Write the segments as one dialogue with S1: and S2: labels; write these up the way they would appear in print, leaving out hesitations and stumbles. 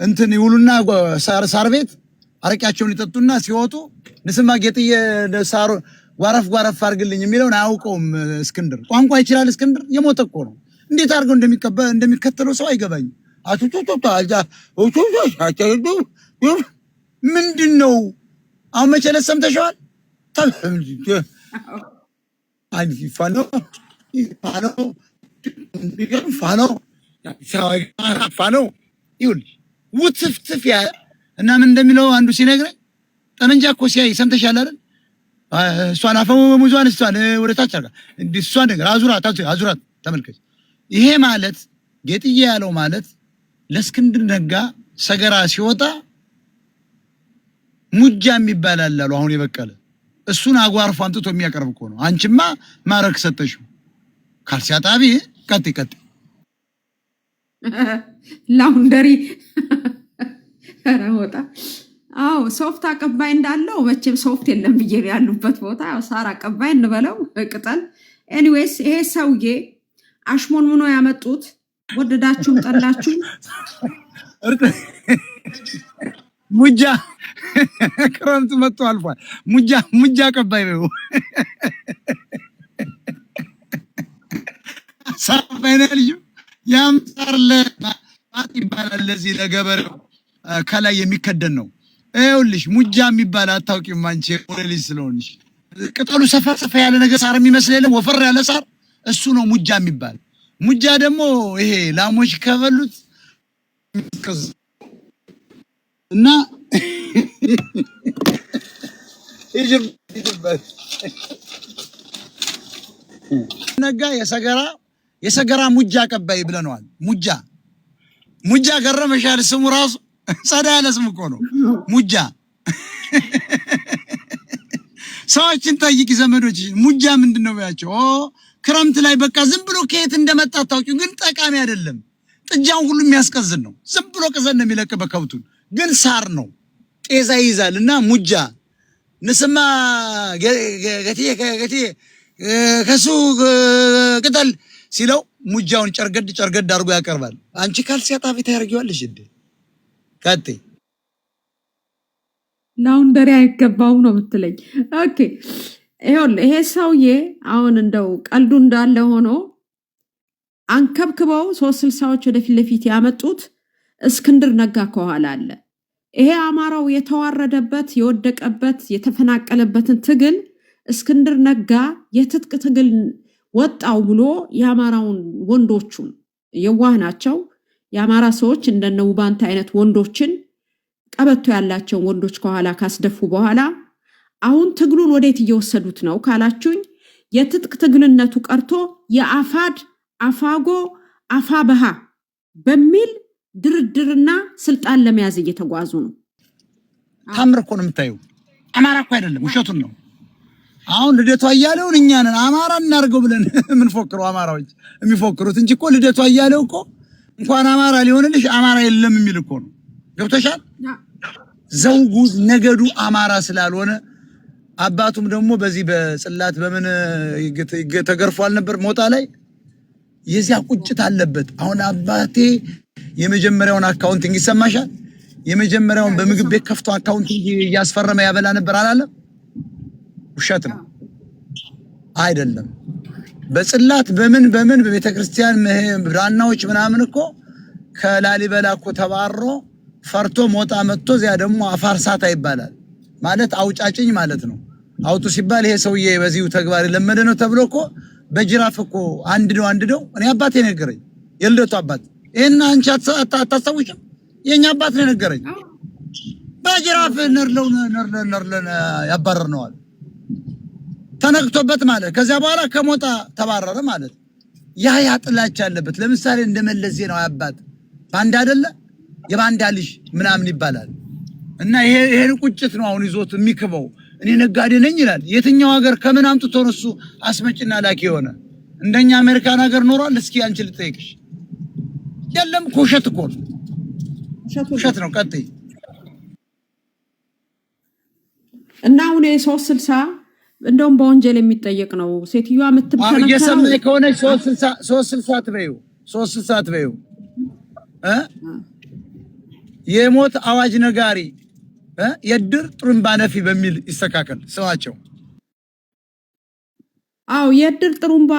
S1: እንትን ይውሉና ሳር ቤት አረቂያቸውን ይጠጡና ሲወጡ ንስማ ጌጥዬ ሳሩ ጓረፍ አርግልኝ የሚለውን አያውቀውም እስክንድር። ቋንቋ ይችላል እስክንድር የሞተ እኮ ነው። እንዴት አድርገው እንደሚከተለው ሰው አይገባኝም። ምንድነው አሁን መቸለስ ሰምተሽዋል? ፋኖ ይኸውልሽ ውትፍትፍ ያለ እና ምን እንደሚለው አንዱ ሲነግረኝ ጠመንጃ እኮ ሲያይ ሰምተሻል አይደል? እሷን አፈሙዟን እሷን ወደ ታች አርጋ እሷን ነገር አዙራት ተመልከች። ይሄ ማለት ጌጥዬ ያለው ማለት ለእስክንድር ነጋ ሰገራ ሲወጣ ሙጃ የሚባል አለ አሁን የበቀለ እሱን አጓርፎ አምጥቶ የሚያቀርብ እኮ ነው። አንቺማ ማረክ ሰጠሽው ካልሲ አጣቢ ቀጥ
S2: ላውንደሪ ረወጣ አው ሶፍት አቀባይ እንዳለው መቼም ሶፍት የለም ብዬ ያሉበት ቦታ ሳር አቀባይ እንበለው ቅጠል። ኤኒዌይስ ይሄ ሰውዬ አሽሞን ምኖ ያመጡት ወደዳችሁም ጠላችሁ
S1: ሙጃ ክረምት መጥቶ አልፏል። ሙጃ አቀባይ ነው። ሳፋይናል ያምጣር ለማጥ ይባላል። ለዚህ ለገበሬው ከላይ የሚከደን ነው። ይኸውልሽ ሙጃ የሚባል አታውቂም አንቺ ሞዴሊስ ስለሆንሽ። ቅጠሉ ሰፋ ያለ ነገር ሳር የሚመስል የለም ወፈር ያለ ሳር እሱ ነው ሙጃ የሚባል። ሙጃ ደግሞ ይሄ ላሞች ከበሉት እና ነጋ የሰገራ ሙጃ አቀባይ ብለነዋል። ሙጃ ገረመሻል? ስሙ ራሱ ጸዳ ያለ ስም እኮ ነው ሙጃ። ሰዎችን ጠይቂ ዘመዶች ሙጃ ምንድነው ያቸው? ክረምት ላይ በቃ ዝም ብሎ ከየት እንደመጣ ታውቂው፣ ግን ጠቃሚ አይደለም። ጥጃውን ሁሉ የሚያስቀዝን ነው። ዝም ብሎ ቅዘን ነው የሚለቅ በከብቱን፣ ግን ሳር ነው ጤዛ ይይዛል። እና ሙጃ ንስማ ገቲ ከሱ ቅጠል ሲለው ሙጃውን ጨርገድ አድርጎ ያቀርባል። አንቺ ካልሲ አጣቢ ታያርጊዋለሽ እንዴ? ካቴ
S2: ላውንደሪ አይገባው ነው የምትለኝ? ኦኬ ይሄ ሰውዬ አሁን እንደው ቀልዱ እንዳለ ሆኖ አንከብክበው 360ዎች ወደፊት ለፊት ያመጡት እስክንድር ነጋ ከኋላ አለ። ይሄ አማራው የተዋረደበት የወደቀበት የተፈናቀለበትን ትግል እስክንድር ነጋ የትጥቅ ትግል ወጣው ብሎ የአማራውን ወንዶቹን የዋህ ናቸው የአማራ ሰዎች እንደነ ውባንተ አይነት ወንዶችን ቀበቶ ያላቸው ወንዶች ከኋላ ካስደፉ በኋላ አሁን ትግሉን ወዴት እየወሰዱት ነው ካላችሁኝ፣ የትጥቅ ትግልነቱ ቀርቶ የአፋድ አፋጎ አፋበሃ በሚል ድርድርና ስልጣን ለመያዝ እየተጓዙ ነው።
S1: ታምር እኮ ነው የምታየው። አማራ እኮ አይደለም ውሸቱን ነው። አሁን ልደቱ አያሌውን እኛ ነን አማራ እናርገው ብለን የምንፎክረው አማራዎች የሚፎክሩት እንጂ እኮ ልደቱ አያሌው እኮ እንኳን አማራ ሊሆንልሽ አማራ የለም የሚል እኮ ነው። ገብቶሻል? ዘውጉ ነገዱ አማራ ስላልሆነ አባቱም ደግሞ በዚህ በጽላት በምን ተገርፏል ነበር ሞጣ ላይ የዚያ ቁጭት አለበት። አሁን አባቴ የመጀመሪያውን አካውንቲንግ ይሰማሻል? የመጀመሪያውን በምግብ ቤት ከፍቶ አካውንቲንግ እያስፈረመ ያበላ ነበር አላለም? ውሸት ነው አይደለም። በጽላት በምን በቤተክርስቲያን ብራናዎች ምናምን እኮ ከላሊበላ እኮ ተባሮ ፈርቶ ሞጣ መጥቶ እዚያ ደግሞ አፋርሳታ ይባላል ማለት አውጫጭኝ ማለት ነው። አውጡ ሲባል ይሄ ሰውዬ በዚሁ ተግባር ለመደ ነው ተብሎ እኮ በጅራፍ እኮ አንድ ነው። እኔ አባቴ ነገረኝ፣ የልደቱ አባት። ይሄን አንቺ አታስታውሽም? የኛ አባት ነው ነገረኝ። በጅራፍ ነርለን ያባረርነዋል ተነክቶበት ማለት። ከዚያ በኋላ ከሞጣ ተባረረ ማለት። ያ ጥላቻ አለበት። ለምሳሌ እንደመለስ ዜናዊ አባት ባንዳ አይደለ የባንዳ ልጅ ምናምን ይባላል። እና ይሄን ቁጭት ነው አሁን ይዞት የሚክበው። እኔ ነጋዴ ነኝ ይላል። የትኛው ሀገር ከምን አምጥቶ ነው እሱ አስመጭና ላኪ የሆነ? እንደኛ አሜሪካን ሀገር ኖሯል? እስኪ አንቺ ልጠይቅሽ። የለም ውሸት እኮ ነው፣ ውሸት ነው። ቀጥይ።
S2: እና አሁን 360 እንደውም በወንጀል የሚጠየቅ ነው። ሴትዮዋ የምትከነከረው
S1: የሰማይ ከሆነ 360 ትበይው የሞት አዋጅ ነጋሪ የድር ጥሩምባ ነፊ በሚል ይስተካከል ስማቸው።
S2: አው የድር ጥሩምባ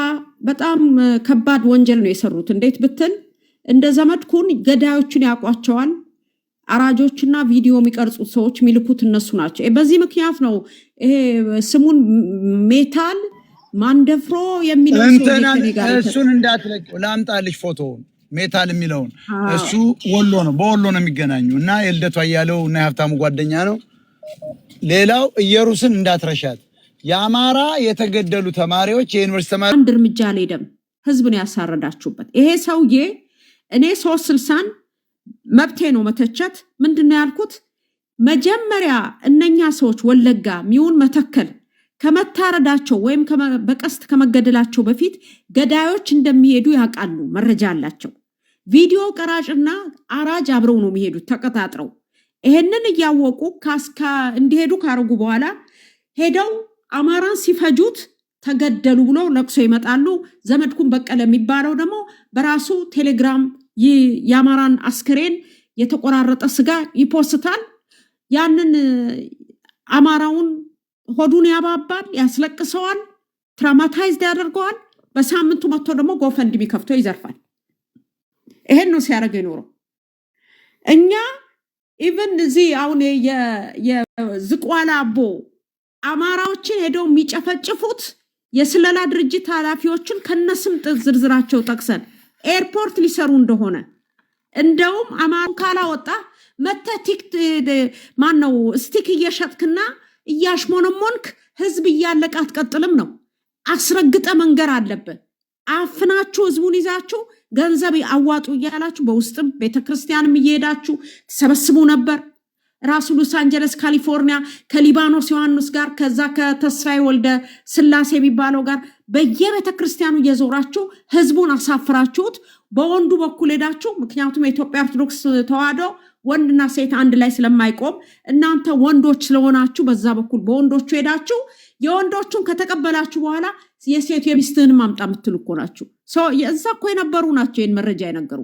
S2: በጣም ከባድ ወንጀል ነው የሰሩት። እንዴት ብትል እንደ ዘመድኩን ገዳዮቹን ያቋቸዋል። አራጆችና ቪዲዮ የሚቀርጹት ሰዎች ሚልኩት እነሱ ናቸው። በዚህ ምክንያት ነው ይሄ ስሙን ሜታል ማንደፍሮ የሚለው
S1: እሱን እንዳትለቀው ላምጣልሽ ፎቶውን። ሜታል የሚለውን እሱ ወሎ ነው፣ በወሎ ነው የሚገናኙ እና የልደቱ አያሌው እና የሀብታሙ ጓደኛ ነው። ሌላው ኢየሩስን እንዳትረሻት። የአማራ የተገደሉ ተማሪዎች የዩኒቨርሲቲ ተማሪዎች
S2: አንድ እርምጃ አልሄደም። ህዝብን ያሳረዳችሁበት ይሄ ሰውዬ እኔ 360 መብቴ ነው መተቸት። ምንድነው ያልኩት? መጀመሪያ እነኛ ሰዎች ወለጋ ሚውን መተከል ከመታረዳቸው ወይም በቀስት ከመገደላቸው በፊት ገዳዮች እንደሚሄዱ ያውቃሉ፣ መረጃ አላቸው። ቪዲዮ ቀራጭና አራጅ አብረው ነው የሚሄዱት ተቀጣጥረው። ይሄንን እያወቁ እንዲሄዱ ካረጉ በኋላ ሄደው አማራን ሲፈጁት ተገደሉ ብሎ ለቅሶ ይመጣሉ። ዘመድኩን በቀለ የሚባለው ደግሞ በራሱ ቴሌግራም የአማራን አስክሬን የተቆራረጠ ስጋ ይፖስታል። ያንን አማራውን ሆዱን ያባባል፣ ያስለቅሰዋል፣ ትራማታይዝድ ያደርገዋል። በሳምንቱ መጥቶ ደግሞ ጎፈንድሚ ከፍቶ ይዘርፋል። ይሄን ነው ሲያደርግ የኖረው። እኛ ኢቭን እዚህ አሁን የዝቋላ አቦ አማራዎችን ሄደው የሚጨፈጭፉት የስለላ ድርጅት ኃላፊዎችን ከነስም ዝርዝራቸው ጠቅሰን ኤርፖርት ሊሰሩ እንደሆነ እንደውም አማራን ካላወጣ መተቲክ ማነው ስቲክ እየሸጥክና እያሽሞነሞንክ ህዝብ እያለቀ አትቀጥልም ነው። አስረግጠ መንገር አለበት። አፍናችሁ ህዝቡን ይዛችሁ ገንዘብ አዋጡ እያላችሁ በውስጥም ቤተክርስቲያንም እየሄዳችሁ ተሰበስቡ ነበር። ራሱ ሎስ አንጀለስ ካሊፎርኒያ ከሊባኖስ ዮሐንስ ጋር ከዛ ከተስፋዬ ወልደ ስላሴ የሚባለው ጋር በየቤተክርስቲያኑ እየዞራችሁ ህዝቡን አሳፍራችሁት በወንዱ በኩል ሄዳችሁ። ምክንያቱም የኢትዮጵያ ኦርቶዶክስ ተዋህዶ ወንድና ሴት አንድ ላይ ስለማይቆም እናንተ ወንዶች ስለሆናችሁ በዛ በኩል በወንዶቹ ሄዳችሁ የወንዶቹን ከተቀበላችሁ በኋላ የሴት የሚስትህን ማምጣ የምትሉ እኮ ናችሁ። እዛ እኮ የነበሩ ናቸው ይህን መረጃ የነገሩ።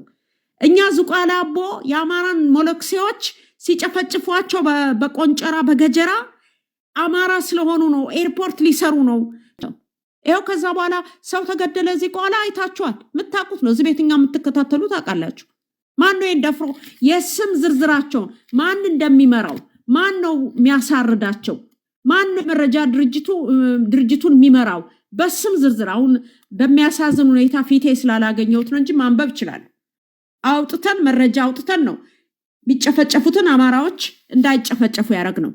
S2: እኛ ዝቋላ አቦ የአማራን ሞለክሴዎች ሲጨፈጭፏቸው በቆንጨራ በገጀራ አማራ ስለሆኑ ነው፣ ኤርፖርት ሊሰሩ ነው። ይኸው ከዛ በኋላ ሰው ተገደለ። እዚህ በኋላ አይታችኋል፣ የምታውቁት ነው። እዚህ ቤትኛ የምትከታተሉ ታውቃላችሁ። ማን ነው የደፍሮ የስም ዝርዝራቸውን ማን እንደሚመራው ማን ነው የሚያሳርዳቸው ማን መረጃ ድርጅቱን የሚመራው በስም ዝርዝር አሁን በሚያሳዝን ሁኔታ ፊቴ ስላላገኘሁት ነው እንጂ ማንበብ ይችላል። አውጥተን መረጃ አውጥተን ነው ቢጨፈጨፉትን አማራዎች እንዳይጨፈጨፉ ያደረግ ነው።